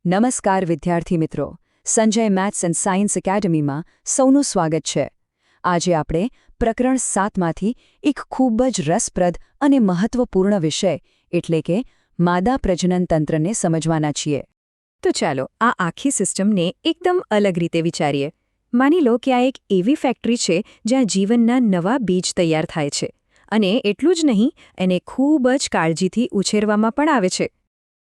નમસ્કાર વિદ્યાર્થી મિત્રો, સંજય મેથ્સ એન્ડ સાયન્સ એકેડમીમાં સૌનું સ્વાગત છે. આજે આપણે પ્રકરણ 7માંથી એક ખૂબ જ રસપ્રદ અને મહત્વપૂર્ણ વિષય એટલે કે માદા પ્રજનન તંત્રને સમજવાના છીએ. તો ચાલો આ આખી સિસ્ટમને એકદમ અલગ રીતે વિચારીએ. માની લો કે આ એક એવી ફેક્ટરી છે જ્યાં જીવનના નવા બીજ તૈયાર થાય છે અને એટલું જ નહીં, એને ખૂબ જ કાળજીથી ઉછેરવામાં પણ આવે છે.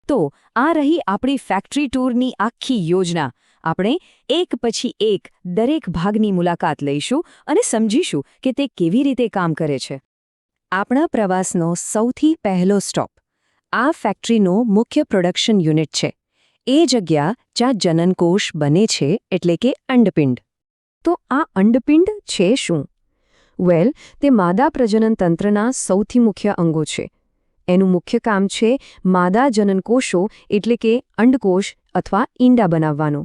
તો આ રહી આપણી ફેક્ટરી ટૂરની આખી યોજના. આપણે એક પછી એક દરેક ભાગની મુલાકાત લઈશું અને સમજીશું કે તે કેવી રીતે કામ કરે છે. આપણા પ્રવાસનો સૌથી પહેલો સ્ટોપ આ ફેક્ટરીનો મુખ્ય પ્રોડક્શન યુનિટ છે. એ જગ્યા જ્યાં જનનકોષ બને છે, એટલે કે અંડપિંડ. તો આ અંડપિંડ છે શું? વેલ, તે માદા પ્રજનન તંત્રના સૌથી મુખ્ય અંગો છે. એનું મુખ્ય કામ છે માદા જનનકોષો એટલે કે અંડકોષ અથવા ઈંડા બનાવવાનો.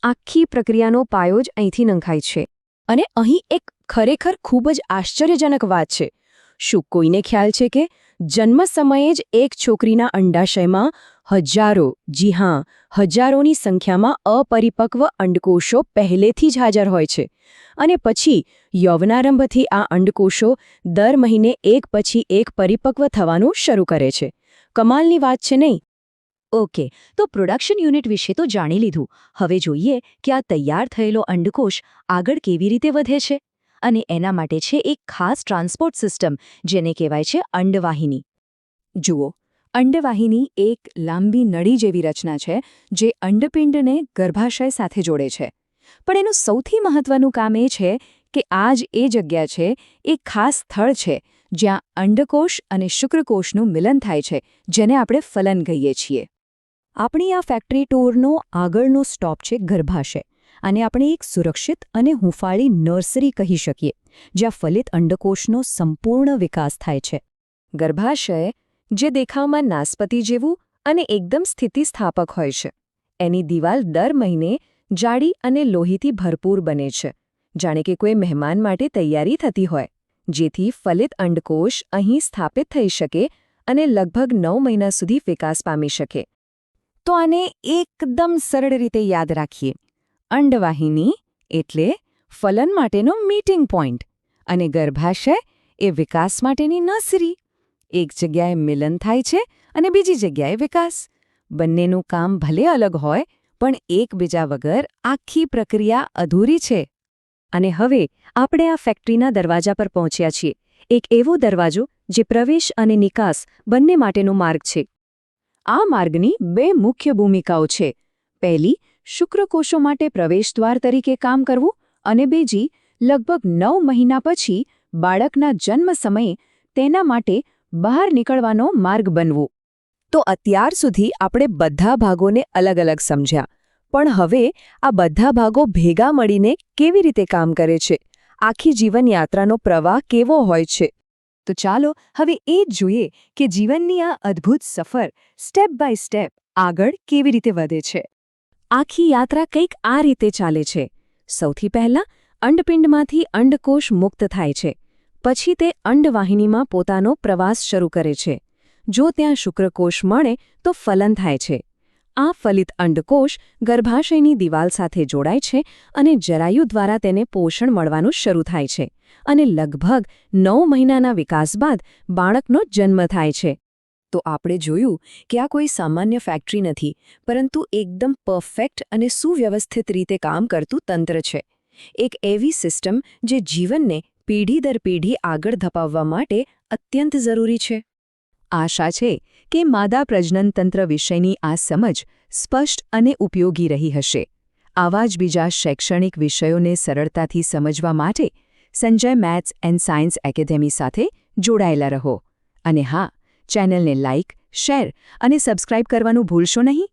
આખી પ્રક્રિયાનો પાયો જ અહીંથી નંખાય છે. અને અહીં એક ખરેખર ખૂબ જ આશ્ચર્યજનક વાત છે. શું કોઈને ખ્યાલ છે કે જન્મ સમયે જ એક છોકરીના અંડાશયમાં હજારો, જી હા, હજારોની સંખ્યામાં અપરિપક્વ અંડકોષો પહેલેથી જ હાજર હોય છે અને પછી યૌવનારંભથી આ અંડકોષો દર મહિને એક પછી એક પરિપક્વ થવાનું શરૂ કરે છે. કમાલની વાત છે નહીં? ઓકે, તો પ્રોડક્શન યુનિટ વિશે તો જાણી લીધું. હવે જોઈએ કે આ તૈયાર થયેલો અંડકોષ આગળ કેવી રીતે વધે છે. અને એના માટે છે એક ખાસ ટ્રાન્સપોર્ટ સિસ્ટમ, જેને કહેવાય છે અંડવાહિની. જુઓ, અંડવાહિની એક લાંબી નળી જેવી રચના છે જે અંડપિંડને ગર્ભાશય સાથે જોડે છે. પણ એનું સૌથી મહત્વનું કામ એ છે કે આ જ એ જગ્યા છે, એક ખાસ સ્થળ છે જ્યાં અંડકોષ અને શુક્રકોષનું મિલન થાય છે, જેને આપણે ફલન કહીએ છીએ. આપણી આ ફેક્ટરી ટૂરનો આગળનો સ્ટોપ છે ગર્ભાશય. અને આપણે એક સુરક્ષિત અને હૂંફાળી નર્સરી કહી શકીએ, જ્યાં ફલિત અંડકોષનો સંપૂર્ણ વિકાસ થાય છે. ગર્ભાશય, જે દેખાવમાં નાસપતિ જેવું અને એકદમ સ્થિતિસ્થાપક હોય છે, એની દિવાલ દર મહિને જાડી અને લોહીથી ભરપૂર બને છે, જાણે કે કોઈ મહેમાન માટે તૈયારી થતી હોય, જેથી ફલિત અંડકોષ અહીં સ્થાપિત થઈ શકે અને લગભગ 9 મહિના સુધી વિકાસ પામી શકે. તો આને એકદમ સરળ રીતે યાદ રાખીએ. અંડવાહિની એટલે ફલન માટેનો મીટિંગ પોઈન્ટ અને ગર્ભાશય એ વિકાસ માટેની નર્સરી. એક જગ્યાએ મિલન થાય છે અને બીજી જગ્યાએ વિકાસ. બંનેનું કામ ભલે અલગ હોય, પણ એકબીજા વગર આખી પ્રક્રિયા અધૂરી છે. અને હવે આપણે આ ફેક્ટરીના દરવાજા પર પહોંચ્યા છીએ. એક એવો દરવાજો જે પ્રવેશ અને નિકાસ બંને માટેનો માર્ગ છે. આ માર્ગની 2 મુખ્ય ભૂમિકાઓ છે. પહેલી, શુક્રકોષો માટે પ્રવેશદ્વાર તરીકે કામ કરવું, અને બીજી, લગભગ 9 મહિના પછી બાળકના જન્મ સમયે તેના માટે બહાર નીકળવાનો માર્ગ બનવું. તો અત્યાર સુધી આપણે બધા ભાગોને અલગ અલગ સમજ્યા, પણ હવે આ બધા ભાગો ભેગા મળીને કેવી રીતે કામ કરે છે, આખી જીવનયાત્રાનો પ્રવાહ કેવો હોય છે. તો ચાલો હવે એ જ જોઈએ કે જીવનની આ અદ્ભુત સફર સ્ટેપ બાય સ્ટેપ આગળ કેવી રીતે વધે છે. આખી યાત્રા કંઈક આ રીતે ચાલે છે. સૌથી પહેલાં અંડપિંડમાંથી અંડકોષ મુક્ત થાય છે. પછી તે અંડવાહિનીમાં પોતાનો પ્રવાસ શરૂ કરે છે. જો ત્યાં શુક્રકોષ મળે તો ફલન થાય છે. આ ફલિત અંડકોષ ગર્ભાશયની દિવાલ સાથે જોડાય છે અને જરાયુ દ્વારા તેને પોષણ મળવાનું શરૂ થાય છે અને લગભગ 9 મહિનાના વિકાસ બાદ બાળકનો જન્મ થાય છે. તો આપણે જોયું કે આ કોઈ સામાન્ય ફેક્ટરી નથી, પરંતુ એકદમ પરફેક્ટ અને સુવ્યવસ્થિત રીતે કામ કરતું તંત્ર છે. એક એવી સિસ્ટમ જે જીવનને પેઢી દર પેઢી આગળ ધપાવવા માટે અત્યંત જરૂરી છે. આશા છે કે માદા પ્રજનન તંત્ર વિષયની આ સમજ સ્પષ્ટ અને ઉપયોગી રહી હશે. આવા જ બીજા શૈક્ષણિક વિષયોને સરળતાથી સમજવા માટે Sanjay maths and science academy સાથે જોડાયેલા રહો. અને હા, ચેનલને લાઇક, શેર અને સબસ્ક્રાઇબ કરવાનું ભૂલશો નહીં.